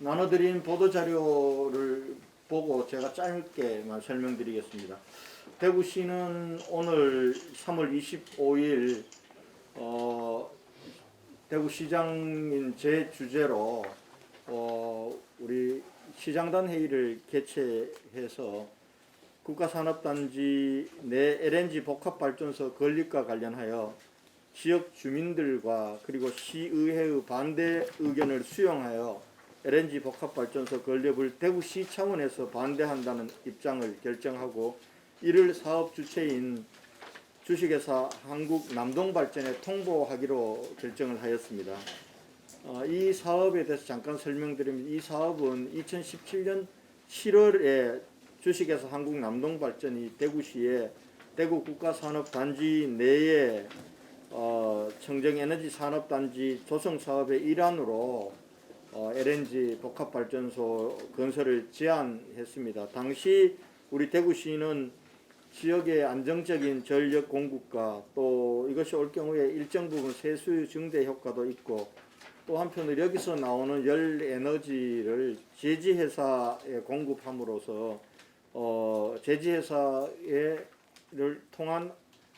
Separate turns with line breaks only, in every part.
나눠드린 보도자료를 보고 제가 짧게만 설명드리겠습니다. 대구시는 오늘 3월 25일 대구시장인 제 주재로 우리 시장단 회의를 개최해서 국가산업단지 내 LNG 복합발전소 건립과 관련하여 지역 주민들과 그리고 시의회의 반대 의견을 수용하여 LNG 복합발전소 건립을 대구시 차원에서 반대한다는 입장을 결정하고 이를 사업 주체인 주식회사 한국남동발전에 통보하기로 결정을 하였습니다. 이 사업에 대해서 잠깐 설명드리면 이 사업은 2017년 7월에 주식회사 한국남동발전이 대구시에 대구 국가산업단지 내에 청정에너지 산업단지 조성 사업의 일환으로 LNG 복합발전소 건설을 제안했습니다. 당시 우리 대구시는 지역의 안정적인 전력 공급과 또 이것이 올 경우에 일정 부분 세수 증대 효과도 있고 또 한편으로 여기서 나오는 열 에너지를 제지회사에 공급함으로써 제지회사를 통한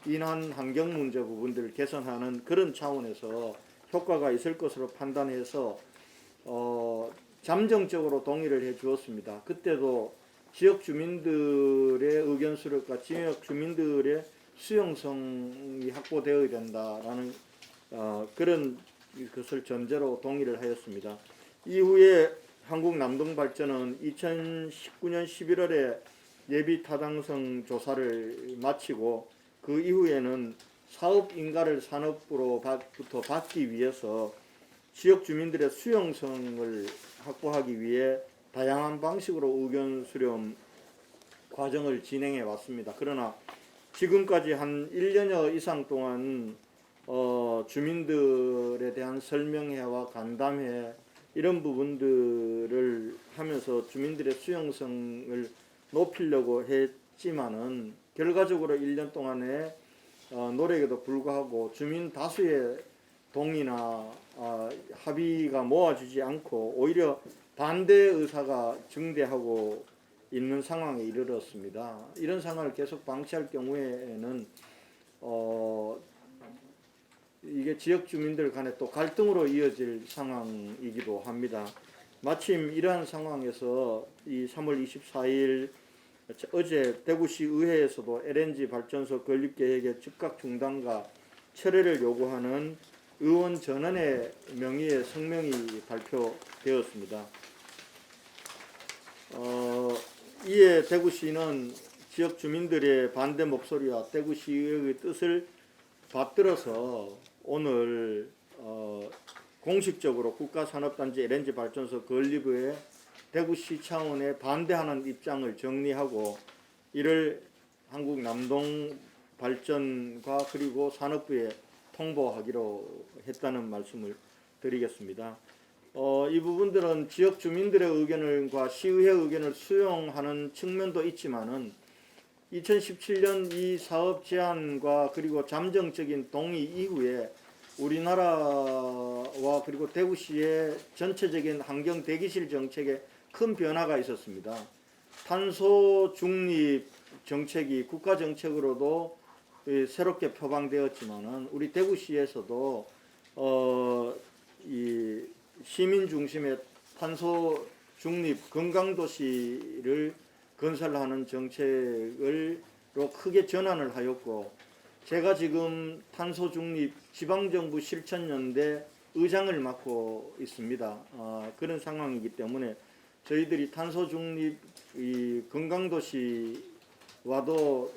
인한 환경 문제 부분들을 개선하는 그런 차원에서 효과가 있을 것으로 판단해서 잠정적으로 동의를 해 주었습니다. 그때도 지역 주민들의 의견 수렴과 지역 주민들의 수용성이 확보되어야 된다라는 그런 것을 전제로 동의를 하였습니다. 이후에 한국남동발전은 2019년 11월에 예비 타당성 조사를 마치고 그 이후에는 사업 인가를 산업부로부터 받기 위해서 지역 주민들의 수용성을 확보하기 위해 다양한 방식으로 의견 수렴 과정을 진행해 왔습니다. 그러나 지금까지 한 1년여 이상 동안 주민들에 대한 설명회와 간담회 이런 부분들을 하면서 주민들의 수용성을 높이려고 했지만은 결과적으로 1년 동안의 노력에도 불구하고 주민 다수의 동의나 합의가 모아지지 않고 오히려 반대 의사가 증대하고 있는 상황에 이르렀습니다. 이런 상황을 계속 방치할 경우에는 이게 지역 주민들 간에 또 갈등으로 이어질 상황이기도 합니다. 마침 이러한 상황에서 이 3월 24일 어제 대구시 의회에서도 LNG 발전소 건립 계획의 즉각 중단과 철회를 요구하는 의원 전원의 명의의 성명이 발표되었습니다. 이에 대구시는 지역 주민들의 반대 목소리와 대구시의 뜻을 받들어서 오늘 공식적으로 국가산업단지 LNG 발전소 건립에 대구시 차원에 반대하는 입장을 정리하고 이를 한국남동발전과 그리고 산업부에 통보하기로 했다는 말씀을 드리겠습니다. 이 부분들은 지역 주민들의 의견과 시의회 의견을 수용하는 측면도 있지만은 2017년 이 사업 제안과 그리고 잠정적인 동의 이후에 우리나라와 그리고 대구시의 전체적인 환경 대기실 정책에 큰 변화가 있었습니다. 탄소 중립 정책이 국가 정책으로도 새롭게 표방되었지만은 우리 대구시에서도 이 시민 중심의 탄소 중립 건강도시를 건설하는 정책으로 크게 전환을 하였고 제가 지금 탄소 중립 지방정부 실천연대 의장을 맡고 있습니다. 그런 상황이기 때문에 저희들이 탄소 중립 이 건강도시와도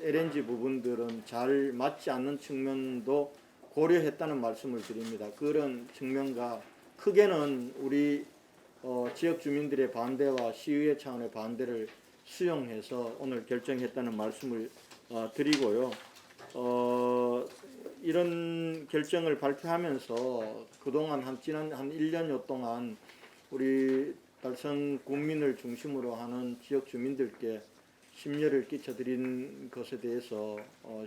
LNG 부분들은 잘 맞지 않는 측면도 고려했다는 말씀을 드립니다. 그런 측면과 크게는 우리 지역 주민들의 반대와 시의회 차원의 반대를 수용해서 오늘 결정했다는 말씀을 드리고요. 이런 결정을 발표하면서 그동안 지난 한 1년여 동안 우리 달성 국민을 중심으로 하는 지역 주민들께 심려를 끼쳐드린 것에 대해서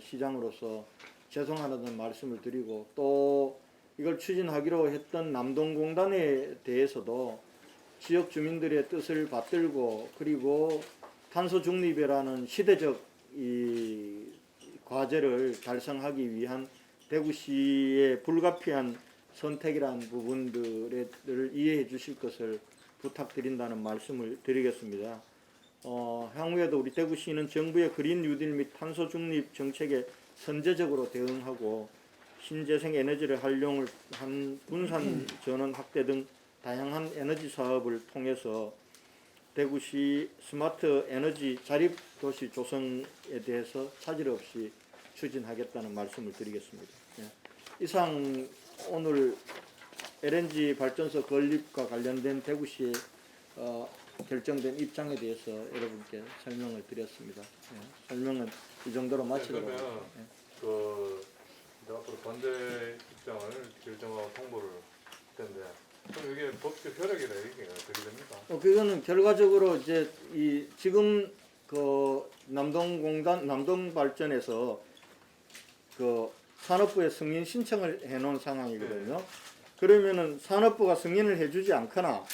시장으로서 죄송하다는 말씀을 드리고 또 이걸 추진하기로 했던 남동공단에 대해서도 지역 주민들의 뜻을 받들고 그리고 탄소 중립이라는 시대적 이 과제를 달성하기 위한 대구시의 불가피한 선택이라는 부분들을 이해해 주실 것을 부탁드린다는 말씀을 드리겠습니다. 향후에도 우리 대구시는 정부의 그린 뉴딜 및 탄소 중립 정책에 선제적으로 대응하고 신재생 에너지를 활용을 한 분산 전원 확대 등 다양한 에너지 사업을 통해서 대구시 스마트 에너지 자립 도시 조성에 대해서 차질 없이 추진하겠다는 말씀을 드리겠습니다. 예. 이상 오늘 LNG 발전소 건립과 관련된 대구시의 결정된 입장에 대해서 여러분께 설명을 드렸습니다. 예. 설명은 이 정도로 마치도록 하겠습니다. 예.
이제 앞으로 반대 입장을 결정하고 통보를 할 텐데 그럼 이게 법적 효력이라 이게 어떻게 됩니까?
그거는 결과적으로 이제 이 지금 그 남동발전에서 그 산업부에 승인 신청을 해놓은 상황이거든요.
네.
그러면은 산업부가 승인을 해주지 않거나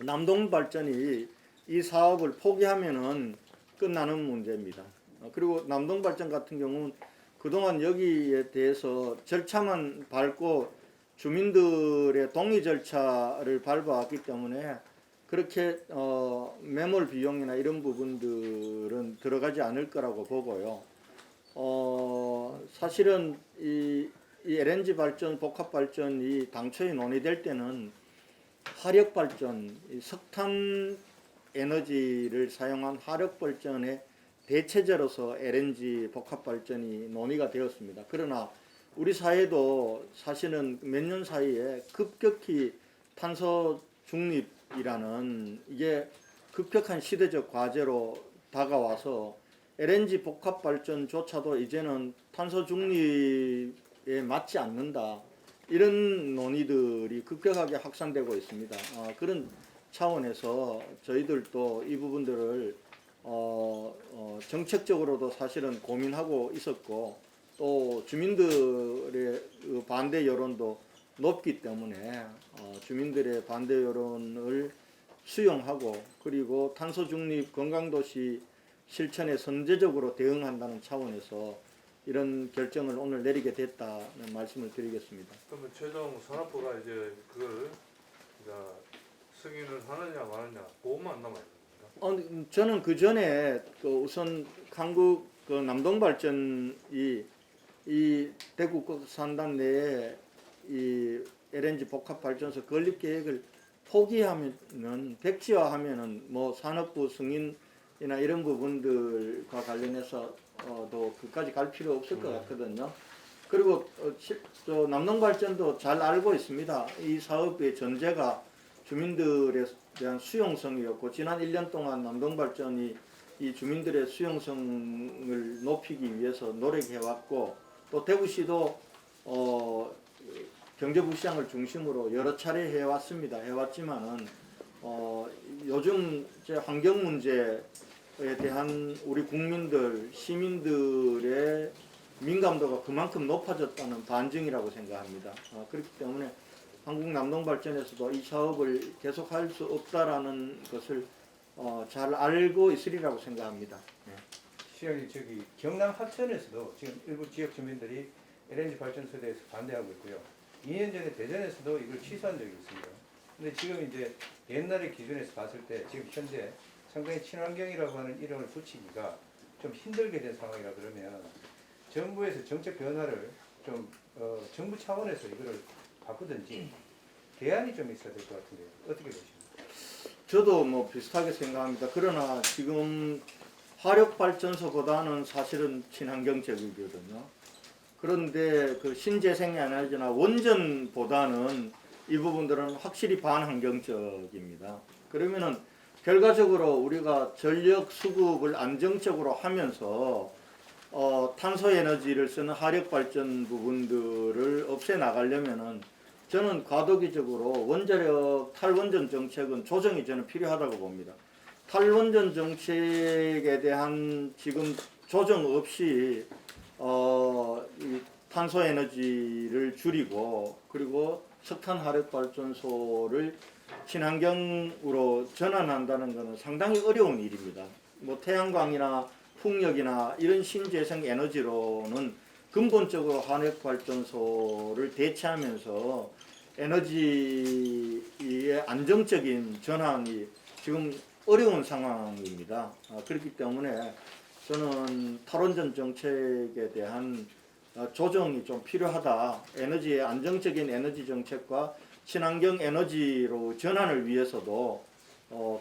남동발전이 이 사업을 포기하면은 끝나는 문제입니다. 그리고 남동발전 같은 경우는 그동안 여기에 대해서 절차만 밟고 주민들의 동의 절차를 밟아왔기 때문에 그렇게 매몰 비용이나 이런 부분들은 들어가지 않을 거라고 보고요. 사실은 이 LNG 발전, 복합 발전이 당초에 논의될 때는 화력 발전, 석탄 에너지를 사용한 화력 발전의 대체제로서 LNG 복합 발전이 논의가 되었습니다. 그러나 우리 사회도 사실은 몇 년 사이에 급격히 탄소 중립이라는 이게 급격한 시대적 과제로 다가와서 LNG 복합 발전조차도 이제는 탄소 중립에 맞지 않는다. 이런 논의들이 급격하게 확산되고 있습니다. 그런 차원에서 저희들도 이 부분들을 정책적으로도 사실은 고민하고 있었고 또 주민들의 반대 여론도 높기 때문에 주민들의 반대 여론을 수용하고 그리고 탄소 중립 건강도시 실천에 선제적으로 대응한다는 차원에서 이런 결정을 오늘 내리게 됐다는 말씀을 드리겠습니다.
그러면 최종 산업부가 이제 그걸 이제 승인을 하느냐 마느냐 그것만 남아 있습니다.
저는 그 전에 우선 한국 남동발전이 이 대구 산단 내에 이 LNG 복합 발전소 건립 계획을 포기하면은 백지화하면은 뭐 산업부 승인이나 이런 부분들과 관련해서 도 그까지 갈 필요 없을 것 같거든요. 그리고 남동발전도 잘 알고 있습니다. 이 사업의 전제가 주민들에 대한 수용성이었고 지난 1년 동안 남동발전이 이 주민들의 수용성을 높이기 위해서 노력해왔고 또 대구시도 경제부시장을 중심으로 여러 차례 해왔지만은 요즘 이제 환경 문제에 대한 우리 국민들 시민들의 민감도가 그만큼 높아졌다는 반증이라고 생각합니다. 그렇기 때문에 한국 남동발전에서도 이 사업을 계속할 수 없다라는 것을 잘 알고 있으리라고 생각합니다. 네.
시장님 경남 합천에서도 지금 일부 지역 주민들이 LNG 발전소에 대해서 반대하고 있고요. 2년 전에 대전에서도 이걸 취소한 적이 있습니다. 근데 지금 이제 옛날의 기준에서 봤을 때 지금 현재 상당히 친환경이라고 하는 이름을 붙이기가 좀 힘들게 된 상황이라 그러면 정부에서 정책 변화를 좀 정부 차원에서 이거를 바꾸든지 대안이 좀 있어야 될 것 같은데 어떻게 보십니까?
저도 뭐 비슷하게 생각합니다. 그러나 지금 화력발전소보다는 사실은 친환경적이거든요. 그런데 그 신재생 에너지나 원전보다는 이 부분들은 확실히 반환경적입니다. 그러면은 결과적으로 우리가 전력 수급을 안정적으로 하면서 탄소 에너지를 쓰는 화력 발전 부분들을 없애 나가려면은 저는 과도기적으로 원자력 탈원전 정책은 조정이 저는 필요하다고 봅니다. 탈원전 정책에 대한 지금 조정 없이 이 탄소 에너지를 줄이고 그리고 석탄 화력 발전소를 친환경으로 전환한다는 것은 상당히 어려운 일입니다. 뭐 태양광이나 풍력이나 이런 신재생 에너지로는 근본적으로 화력발전소를 대체하면서 에너지의 안정적인 전환이 지금 어려운 상황입니다. 그렇기 때문에 저는 탈원전 정책에 대한 조정이 좀 필요하다. 에너지의 안정적인 에너지 정책과 친환경 에너지로 전환을 위해서도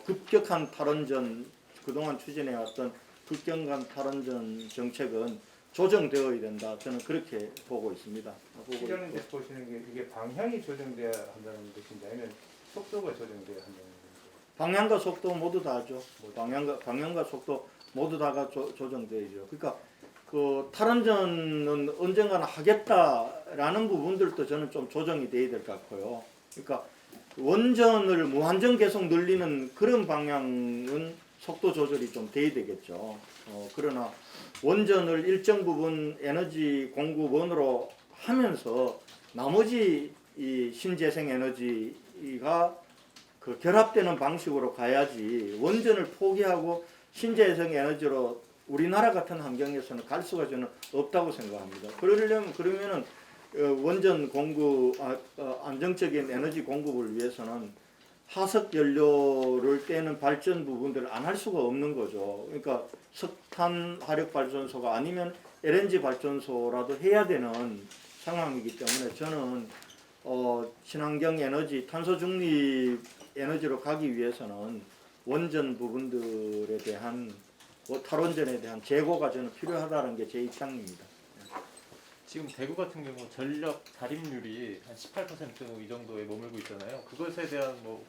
급격한 탈원전, 그동안 추진해왔던 급격한 탈원전 정책은 조정되어야 된다. 저는 그렇게 보고 있습니다.
시장님께서 보시는 게 이게 방향이 조정돼야 한다는 것인지 아니면 속도가 조정돼야 한다는 것인지.
방향과 속도 모두 다죠. 방향과 속도 모두 다가 조정되죠. 그러니까 그 탈원전은 언젠가는 하겠다라는 부분들도 저는 좀 조정이 돼야 될 것 같고요. 그러니까 원전을 무한정 계속 늘리는 그런 방향은 속도 조절이 좀 돼야 되겠죠. 그러나 원전을 일정 부분 에너지 공급원으로 하면서 나머지 이 신재생 에너지가 그 결합되는 방식으로 가야지 원전을 포기하고 신재생 에너지로 우리나라 같은 환경에서는 갈 수가 저는 없다고 생각합니다. 그러면은 원전 공급 안정적인 에너지 공급을 위해서는 화석 연료를 떼는 발전 부분들을 안 할 수가 없는 거죠. 그러니까 석탄 화력 발전소가 아니면 LNG 발전소라도 해야 되는 상황이기 때문에 저는 친환경 에너지, 탄소 중립 에너지로 가기 위해서는 원전 부분들에 대한 탈원전에 대한 재고가 저는 필요하다는 게 제 입장입니다.
지금 대구 같은 경우 전력 자립률이 한 18%이 정도에 머물고 있잖아요. 그것에 대한 뭐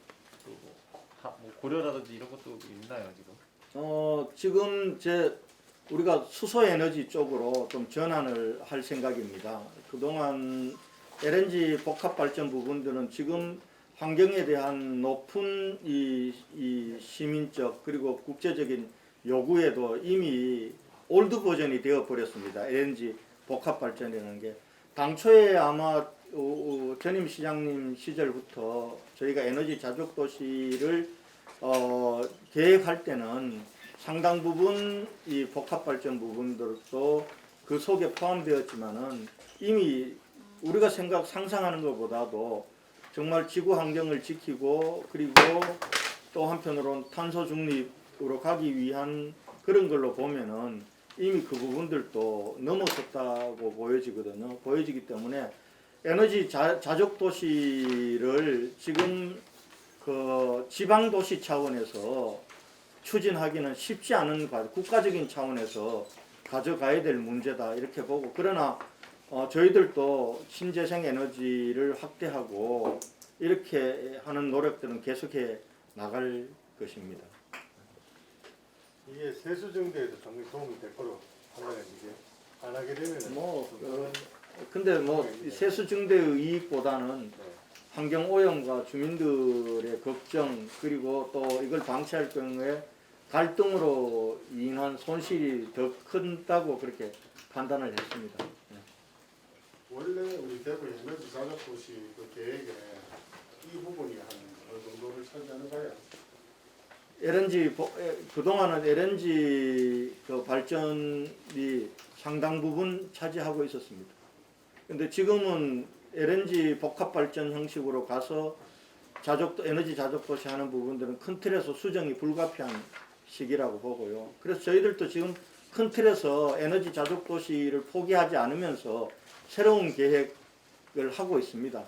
고려라든지 이런 것도 있나요 지금?
지금 우리가 수소 에너지 쪽으로 좀 전환을 할 생각입니다. 그동안 LNG 복합 발전 부분들은 지금 환경에 대한 높은 이 시민적 그리고 국제적인 요구에도 이미 올드 버전이 되어 버렸습니다. LNG 복합 발전이라는 게 당초에 아마 전임 시장님 시절부터 저희가 에너지 자족 도시를 계획할 때는 상당 부분 이 복합 발전 부분들도 그 속에 포함되었지만은 이미 우리가 상상하는 것보다도 정말 지구 환경을 지키고 그리고 또 한편으로는 탄소 중립으로 가기 위한 그런 걸로 보면은 이미 그 부분들도 넘어섰다고 보여지기 때문에 에너지 자족 도시를 지금 그 지방 도시 차원에서 추진하기는 쉽지 않은 국가적인 차원에서 가져가야 될 문제다 이렇게 보고, 그러나 저희들도 신재생 에너지를 확대하고 이렇게 하는 노력들은 계속해 나갈 것입니다.
이게 세수 정도에도 상당히 도움이 될 거로 판단해 이게 안 하게 되면은
근데 세수 증대의 이익보다는 환경 오염과 주민들의 걱정 그리고 또 이걸 방치할 경우에 갈등으로 인한 손실이 더 큰다고 그렇게 판단을 했습니다.
원래 우리 대구 에너지 자족 도시 그 계획에 이 부분이 한 어느 정도를 차지하는가요?
그동안은 LNG 그 발전이 상당 부분 차지하고 있었습니다. 근데 지금은 LNG 복합 발전 형식으로 가서 에너지 자족 도시 하는 부분들은 큰 틀에서 수정이 불가피한 시기라고 보고요. 그래서 저희들도 지금 큰 틀에서 에너지 자족 도시를 포기하지 않으면서 새로운 계획을 하고 있습니다.